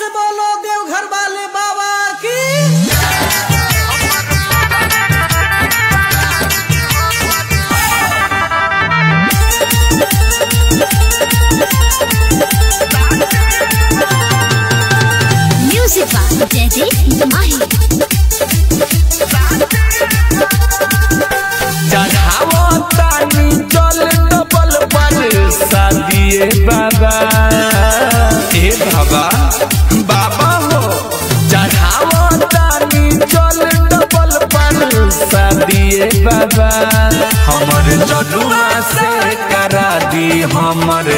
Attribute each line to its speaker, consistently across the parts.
Speaker 1: से बोलो देवघर वाले बाबा की।
Speaker 2: म्यूजिक
Speaker 3: चढ़ावो तानी चल डबल पर शादिए बाबा ए बाबा बाबा हो चढ़ावो तानी चल डबल पर शादिए बाबा हमर जनुआ से करा दी हमर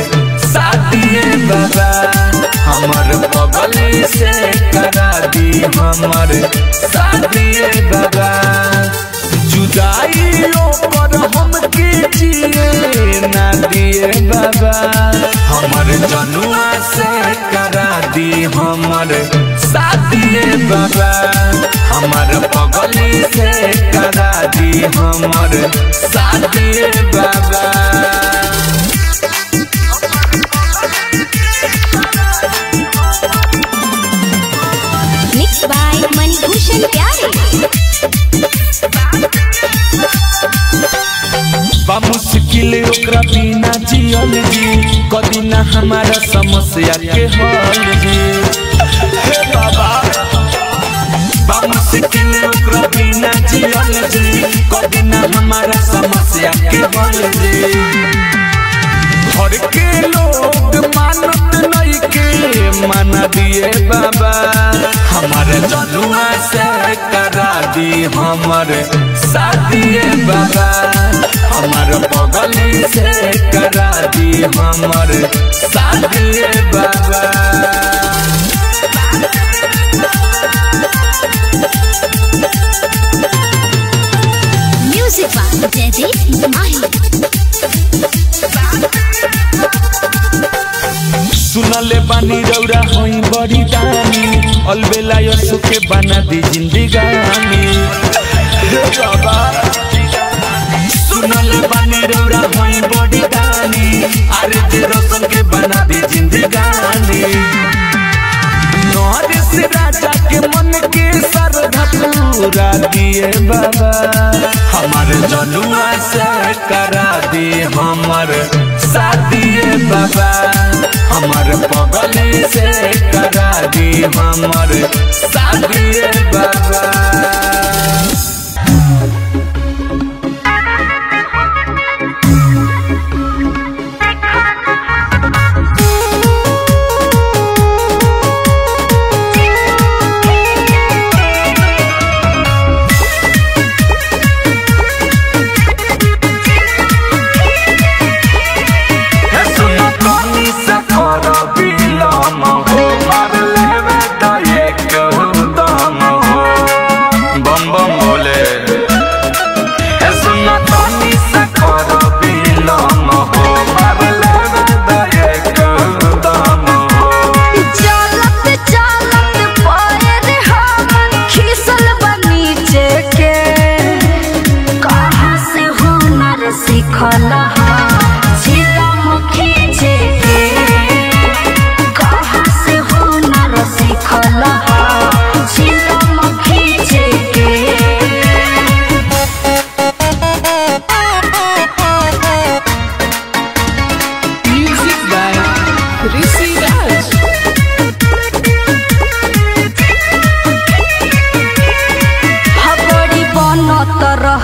Speaker 3: शादिए बाबा हमर बगली से करा दी हमर शादिए बाबा जुदाइयों पर हम कीजिए ना दिए बाबा हमर जनुआ से करा दी हमर शादिए बाबा हमर बगली से करा दी हमर शादिए बाबा।
Speaker 2: मिक्स बाय मणिभूषण प्यारे।
Speaker 3: बा मुश्किल ओकरा बिना जियल जी कदी ना हमारा समस्या के हल जी हे बाबा बा मुश्किल ओकरा बिना जियल जी कदी ना हमारा समस्या के हल जी घर के लोग मानत नहीं के माना दिए बाबा हमारे जनुआ से करा दी हमर शादिए बाबा हमर बगली से करा दी हमर शादिए बाबा।
Speaker 2: म्यूजिक
Speaker 3: सुनले बानी रौरा होई बड़ी दानी अलबेला यसु के बना दी जिंदगानी हे बाबा सुनले बानी रौरा होई बड़ी दानी अरे जे रोशन के बना दी जिंदगानी नौरिस राजा के मन के श्रद्धा पूरा दिए बाबा हमारे जनुआ से करा दी हमर शादिए बाबा हमर बगली से करा दी हमर शादिए बाबा।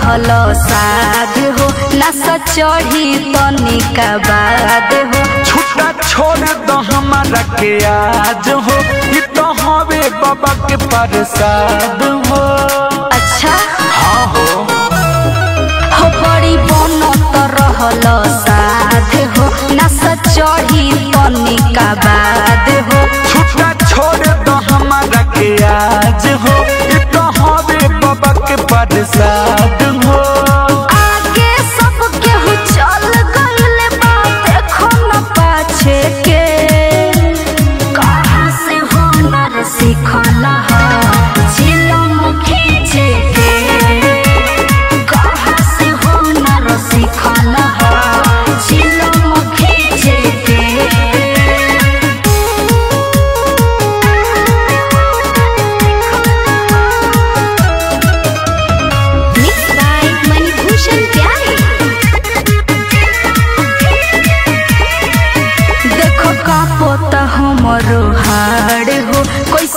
Speaker 4: साध हो नशा चढ़ी तनिका बाद हो
Speaker 3: छुट्टा छोड़ दो हमारा के आज हो तो हवे बाबा के प्रसाद हो।
Speaker 4: अच्छा
Speaker 3: हाँ हो
Speaker 4: बड़ी बनत रहल साध हो नशा चढ़ी तनिका बाद हो
Speaker 3: छुट्टा छोड़ दो हमारा के आज हो तो हवे बाबा के प्रसाद हो।
Speaker 4: आगे सब केहू चल गइले बा देखो न पाछे के कहाँ से हुनर सीखल ह चिलम खींचे के कहाँ से हुनर सीखल ह चिलम खींचे के।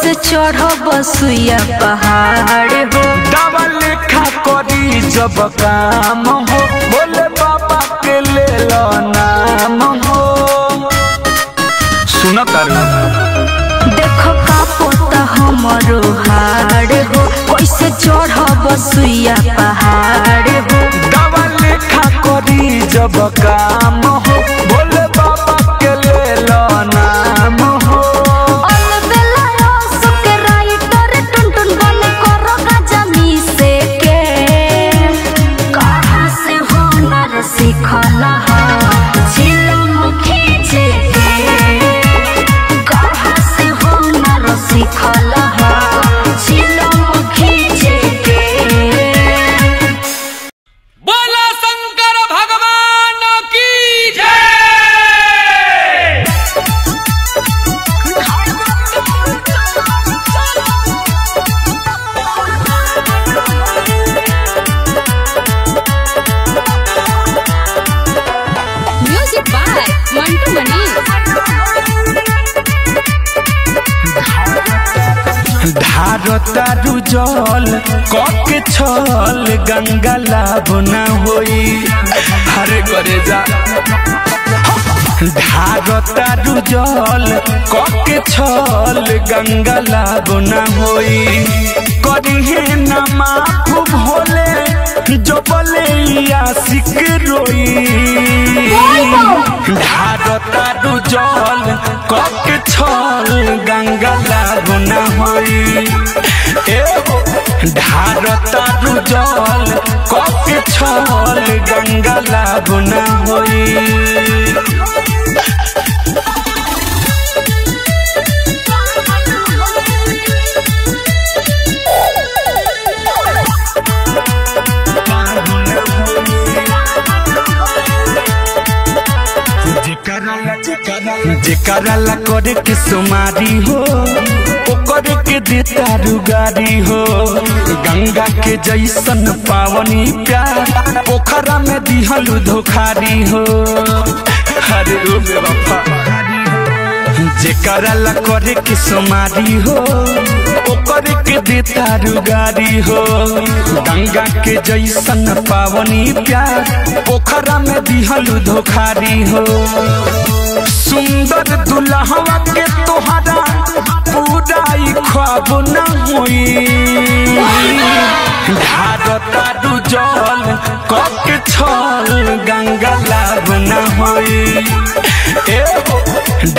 Speaker 4: कैसे चढ़ब सुइया पहाड़ हो
Speaker 3: दवा लेखा करी जब काम हो बोले बाबा के ले लो नाम हो। सुना तारू
Speaker 4: देखो का पोता हमरो हाड़ हो कैसे चढ़ब सुइया पहाड़ हो
Speaker 3: दवा लेखा करी जब काम हो बोले बाबा के ले लो नाम हो। धारतारू जल कके छल गंगा लाभ न होई हरे करे जा। धारतारू जल कके छल गंगा लाभ न होई करिहे न माफ भोले जो बोले आशिक रोई। धारतारू जल कके छल गंगा लाभ न होई धारतारू जल कके छल गंगा लाभ न होई। जेकरा करे के सुमारी हो ओकर के देता रुगारी हो गंगा के जैसन पावनी प्यार पोखरा में दिहल धोखारी हो। अरे ओ बेवफा जेकरा ला करे के सुमारी हो ओकर के देता रुगारी हो गंगा के जैसन पावनी प्यार पोखरा में दिहल धोखारी हो। सुंदर दुल्हवा के तोहरा पूरा ख्वाब न होई धारतारू जल कके छल गंगा लाभ न होई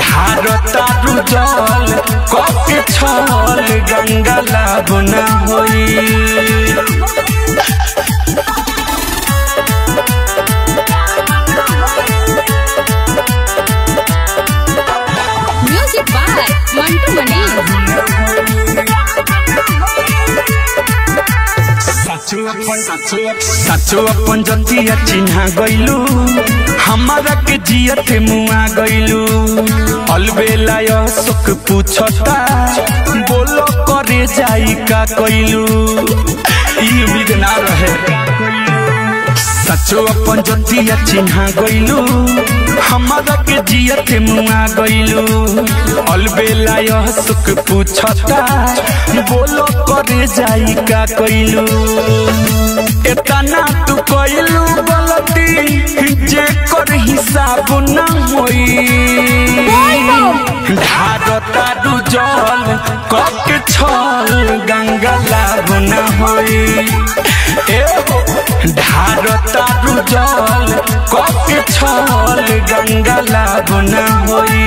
Speaker 3: धारतारू जल कके छल गंगा लाभ न होई। सचो अपन जतिया चिन्हा गइलू हमारा के जियत मुआ गइलू अलबेला सुख पूछता बोलो करे जाई का कइलू ई उम्मीद ना रहे। सचो अपन जतिया चिन्हा गइलू हमारा के जियत मुआ गइलू अलबेला सुख पूछता बोलो करे जाई का कइलू। इतना तू कइलू गलती जे कर हिसाब न होई धारतारू जल कके छल गंगा लाभ न होई धारतारू जल कके छल गंगा लाभ न होई।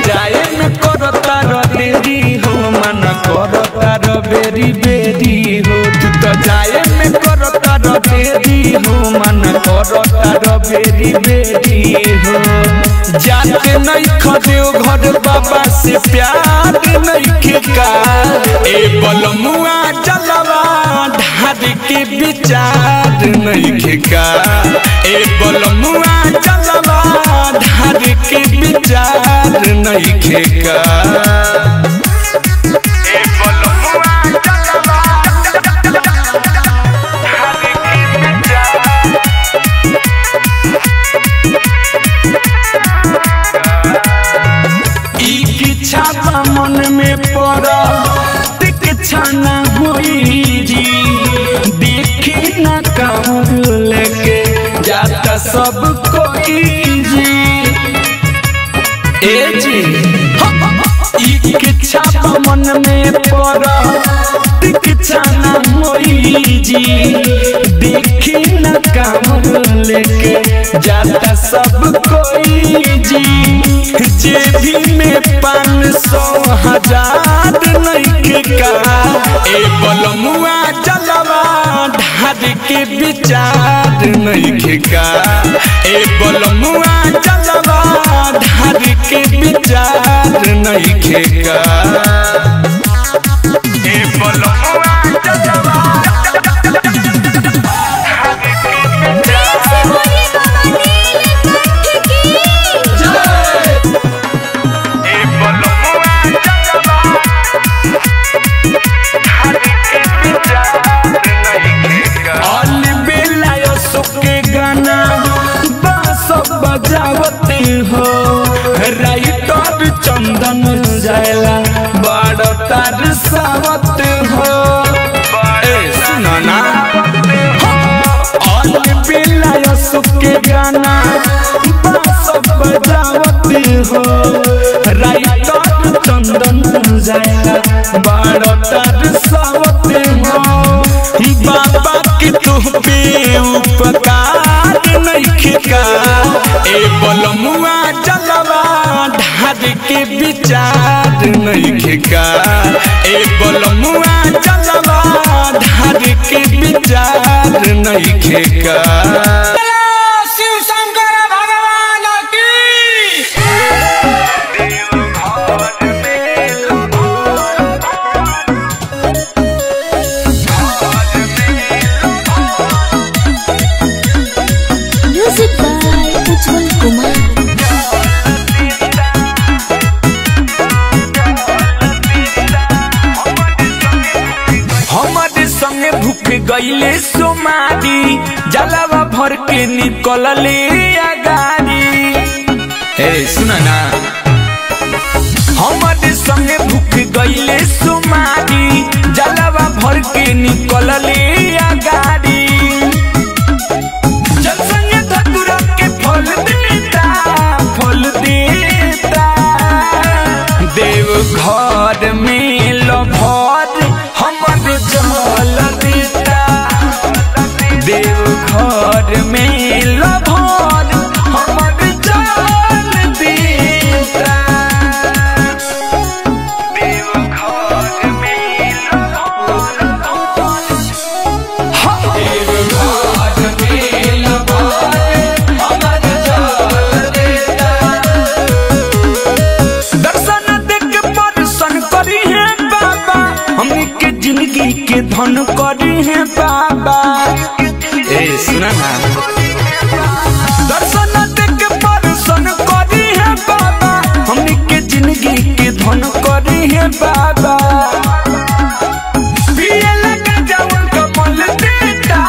Speaker 3: जाए में करता देरी हो मन करता बेरी बेरी हो तू तो जाए में करता देरी हो मन करता बेरी बेरी हो जाते नहीं खदेव घर बाबा से प्यार नहीं के का ए बलमुआ जलवा के विचार नहीं खेका ए बलमुआ जलवा धार के विचार नहीं खेका ए बलमुआ जलवा धार के विचार इच्छा मन में पड़ा इच्छा न हुई जी देखी न कांवर लेके जाता सब कोई जी ए जी इच्छा मन में पड़ा इच्छा न हुई जी देखी न कांवर लेके जाता सब कोई जी जेबी में 500,000 नहीं का ए बलमुआ जलवा धार के विचार नहीं का ए बलमुआ जलवा धार के विचार नहीं का ए बलमुआ जलवा बजावते हो राइटर चंदन जायला बड़ तार सावत हो ए सुना ना ऑल बेला सुके गाना सब बजावते हो राइटर चंदन जायला बड़ तार सावत हो बाबा के तू पे उपकार नहीं का ए बलमुआ जलवा धार के विचार नहीं का ए बलमुआ जलवा धार के विचार नहीं का
Speaker 1: शिव शंकर भगवान की
Speaker 2: म्यूजिक बाय उज्जवल कुमार।
Speaker 3: हमारे संगे भूख गईले सोमारी जलवा भर के निकलले अगारी ए सुना ना हमारे संगे भूख गईले सोमारी जलवा भर के निकलले अगारी देव घर में लभर हमर जल देता देव घर में लभर हमर जल देता देव घर में लभर देव घर में लभर हमर जल देता जिंदगी के धन करी है बाबा ए सुना ना दर्शन देख परसन करी है बाबा हमनी के जिंदगी के धन करी है बाबा पिए लगा जाऊं कमल देता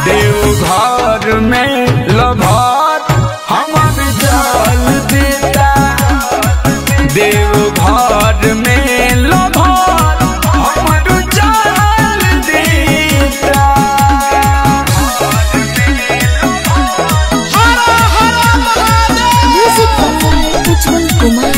Speaker 3: देव घर में लभर हमर जल देता देव घर में लभर हमर जल देता
Speaker 2: music by Ujjwal Kumar.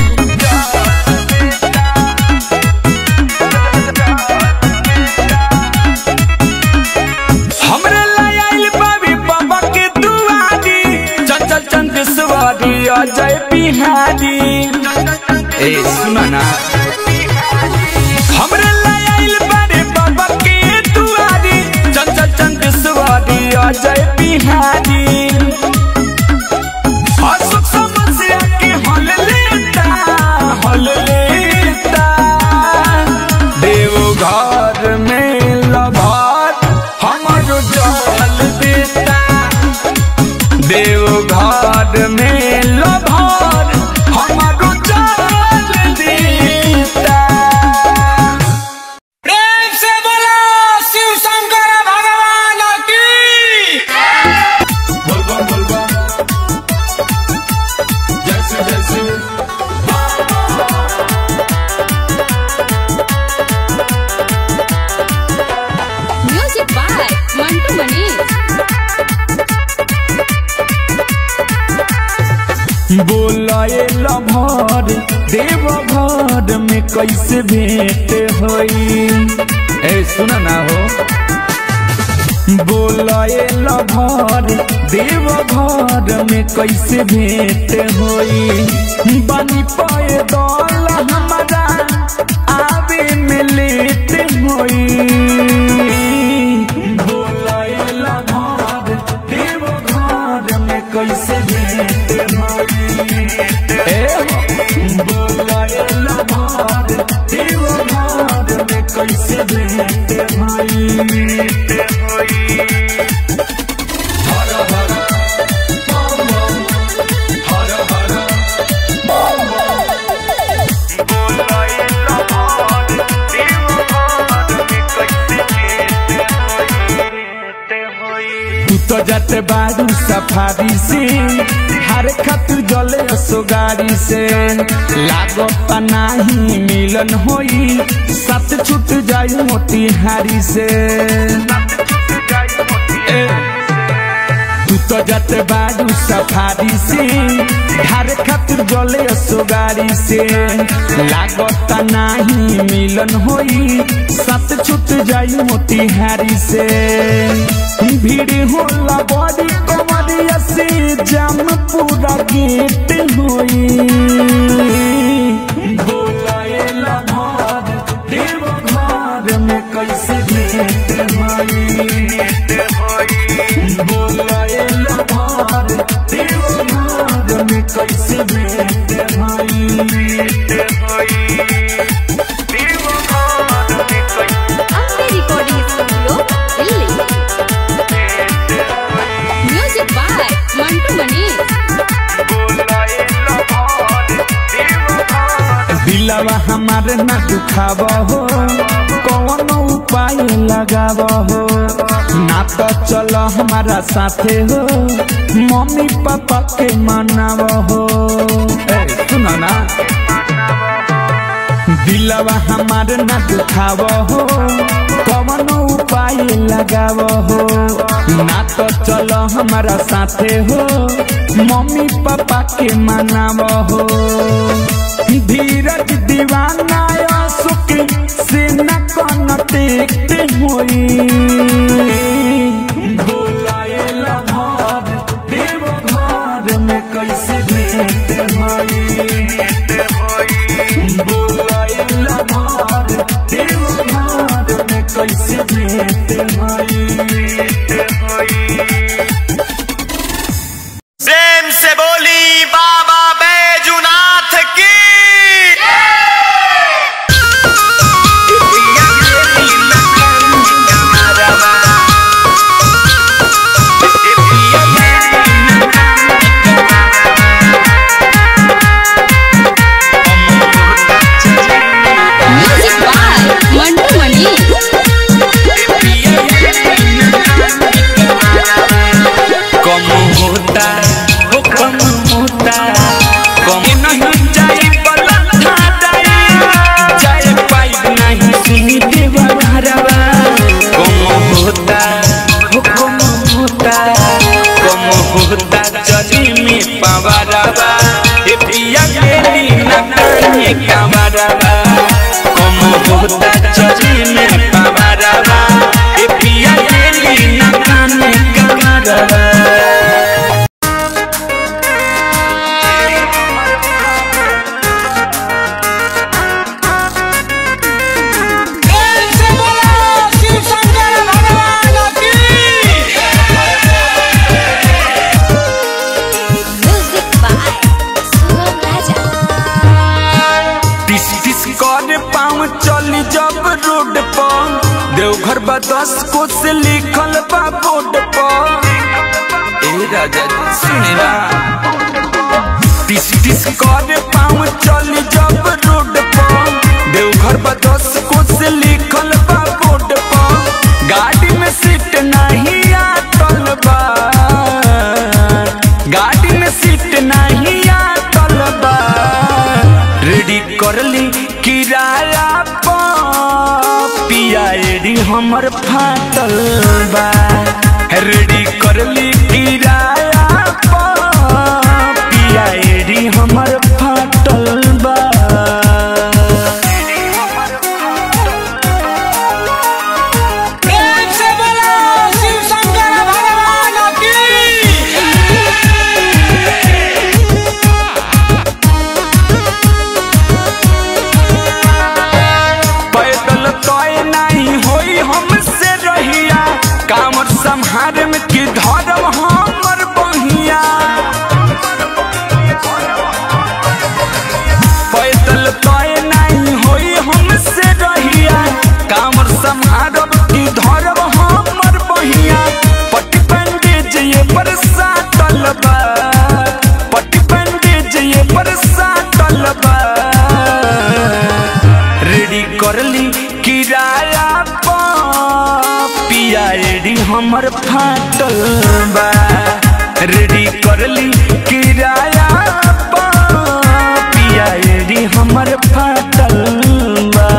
Speaker 3: Lover देव घर में कैसे भेंट होई। ए सुना ना हो बोलाए लभर देव घर में कैसे भेंट होई। बनी पाए दल हमारा आवे में लेट होई। बोलाए लभर देव घर में कैसे भेंट होई। बोलाए लभर देव घर में कैसे भेंट होई। तो जाते बारू सफारी से हर खातिर जले सो गाड़ी से लागत नहीं मिलन होई। साथ छूट जाई मोतिहारी से। तू तो जाते बारू सफारी से हर खातिर जले सो गाड़ी से लागत नहीं मिलन होई। साथ छूट जाई मोतिहारी से। भीड़ होला बड़ी कमरिया से जाम पूरा गेट होई। बोलाए लभर देव घर में कैसे भेंट होई। बोलाए लभर देव घर में कैसे भेंट होई।
Speaker 2: Recording studio Delhi. Music by Mantu Manish.
Speaker 3: दिलवा हमारे ना दुखाव हो कौन उपाय लगाव हो। ना तो चलो हमारा साथे हो मम्मी पापा के मनाव हो। सुनो ना दिलवा हमारे ना दुखाव हो कौन उपाय लगाव हो। ना तो चलो हमारा साथे हो मम्मी पापा के मनाव हो। धीरज दीवाना सुख से न कनेक्ट होई। बोलाए लभर देव घर में कैसे भेंट होई। बोलाए लभर देव घर में कैसे भेंट होई।
Speaker 1: प्रेम से बोली बाबा बैजूनाथ की।
Speaker 2: Music by Mantu Manish.
Speaker 3: कम होता वो कम होता कम नहीं जाए बलंधा जाए पाइप नहीं सुनी देवा भरवा। कम होता वो कम होता कम होता चली में पावरवा। ए पिया गेली नकाने कावरवा। कम होता चली में पावरवा। ए पिया गेली नकाने कावरवा।
Speaker 1: प्रेम से बोलो शिव शंकर भगवान की।
Speaker 2: म्यूजिक बाय सुगम राजा।
Speaker 3: टिस टिस कर पाँव चली जब रोड पर देवघर बा 10 को से लिखल बा बोर्ड पर। ए राजा सुने ना टिस टिस कर पाँव चली जब रोड पर देवघर बा 10 को से लिखल बा बोर्ड पर। गाड़ी में सीट नहीं आटल बा। गाड़ी में सीट नहीं आटल बा। रेडी कर ली किराया पिया एडी हमर फाटल बा। रेडी कर ली किराया पिया एडी हमर फाटल संहार में की धर्म हमर बहिया पैदल तय नहीं होई हमसे रहिया कामर संहार की धर्म हमर बहिया पट्टी पंडित ये बरसातल बा पट्टी पंडित ये बरसातल बा रेडी करली किराया पिया एडी हमर फाटल बा रेडी करली किराया पिया एडी हमर फाटल बा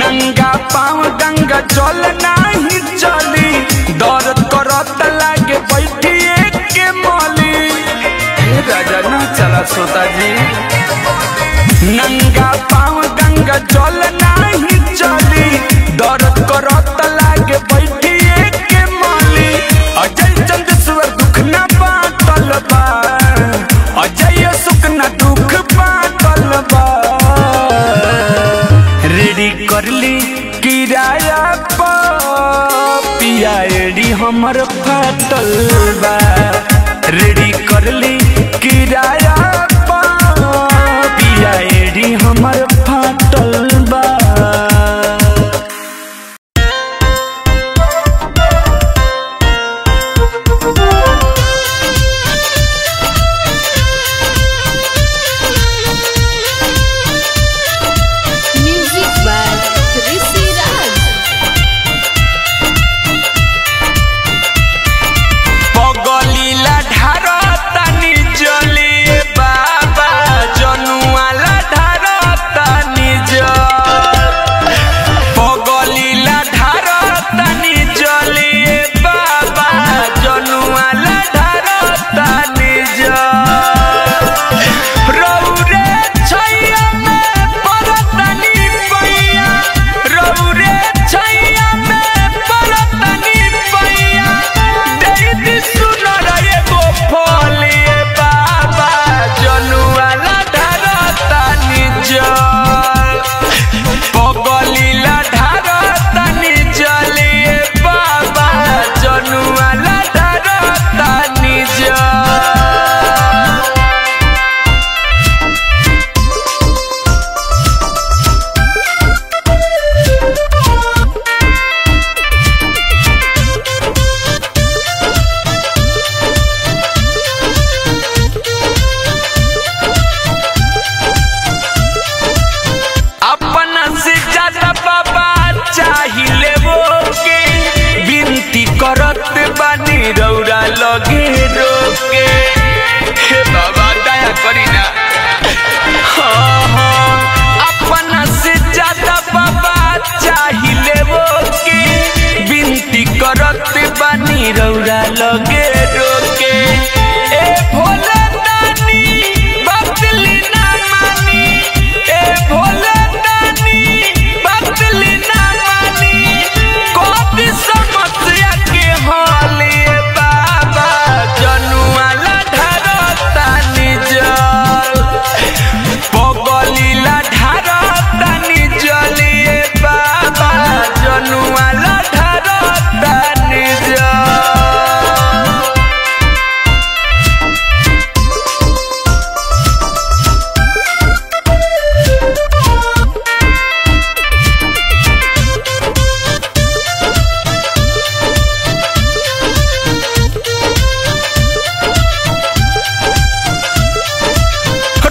Speaker 3: नंगा पाँव गंगा जल नहीं चली दर्द करत लागे बैठिए के मौली राजा ना चला सोता जी नंगा पाँव गंगा जल नहीं चली दर्द करत लागे बैठिए के मौली अजय चंदेश्वर दुख ना बाटल बा अजय सुख ना दुख बाटल बा रेडी करली किराया पिया एडी हमर फाटल बा रेडी करली किराया पिया एडी हमर फाटल बा
Speaker 2: म्यूजिक बाय ऋषि राज।
Speaker 3: पगलीला ढारतानी जली बाबा जनुआला ढारतानी जल पगलीला ढारतानी जली बाबा जनुआला ढारतानी जल रौरे छैया में परतनी पैया रौरे छैया में परतनी पैया देई सुनर एगो फले बाबा जनुआला ढारतानी जल पगलीला ढारतानी जले बाबा जनुआला ढारतानी जल अपना से ज्यादा बाबा चाहिए वो के विनती करत बानी रौरा लगे रोके हे बाबा दया करी ना हाँ हाँ अपना से ज्यादा बाबा चाहिए वो के विनती करत बानी रौरा लगे रोके ए भोला दानी बदली ना मानी ए भोला दानी बदली ना मानी कोई समस्या के हले बाबा जनुआला ढारतानी जल पगलीला ढारतानी जले बाबा जनुआला ढारतानी जल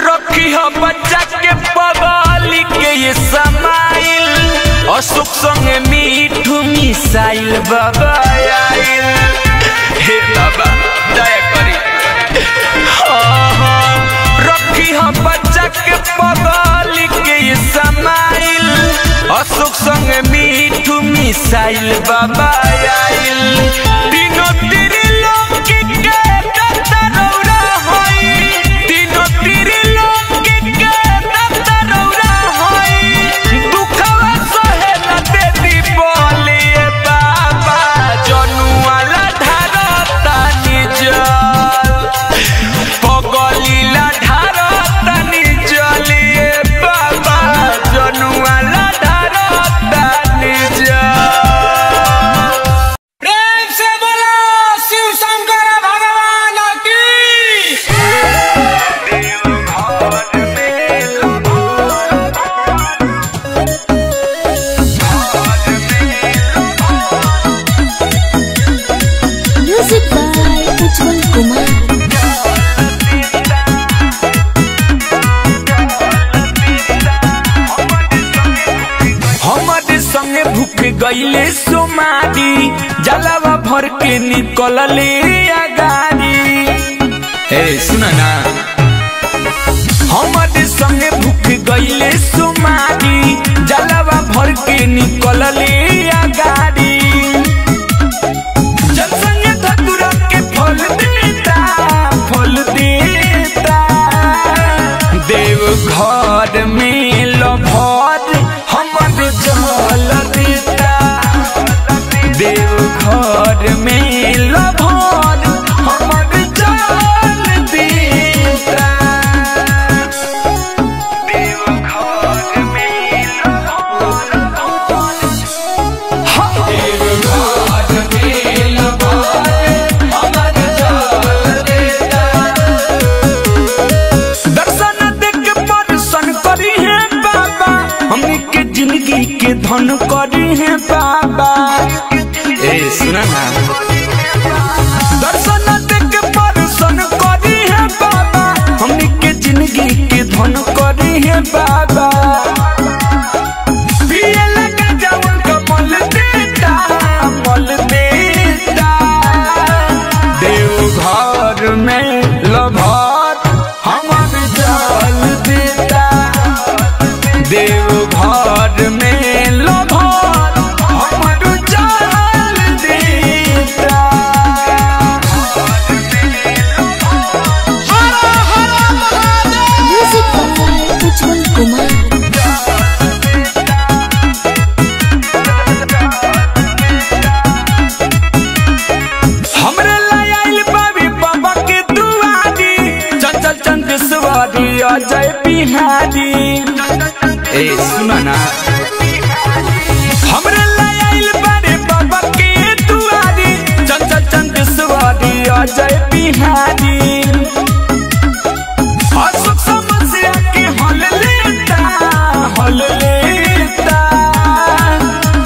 Speaker 3: रखी हो बच्चा के पगली के ये समाइल अशोक संगे मीठू मिसाइल बाबा आइल हे बाबा दया करी हाँ हाँ रखी हो बच्चा के पगली के ये समाइल अशोक संगे मीठू मिसाइल बाबा आइल तीनों तेरे लोग के दत्तरौरा होई तीनों तेरे लोग के दत्तरौरा होई गईले सोमारी जलावा भर के निकलले गाड़ी। हे सुना ना हमारे संगे भूख गईले सोमारी जलावा भर के निकलले गाड़ी। जनसंगे धतुरा के फल देता देव घर में लभर हमर जल देता। देव घर में लभर हमर जल देता। देव घर में लभर देव घर में लभर हमर जल देता। दर्शन देख परसन करी है बाबा हमनी के जिंदगी के धन करी है बाबा। ए सुना ना दर्शन देख परसन करी है बाबा हमनी के जिंदगी के धन करी है बाबा। पिए लगा जावन का मल देता मल देता। देव घर में लभर हमर जल देता। देव घर में लभर हमर जल देता।
Speaker 2: Music by Ujjwal Kumar.
Speaker 3: हमरे लायल बाबी बाबा के दुआरी चंचल चंदेश्वरी अजय बिहारी। ए सुना ना हमरे लायल बाबी बाबा के दुआरी चंचल चंदेश्वरी अजय बिहारी। अशोक समस्या के हल लेता हल लेता।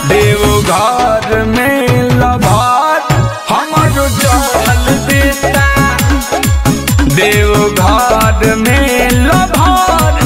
Speaker 3: देव घर में लभर हमर जल देता। देव घर में लभर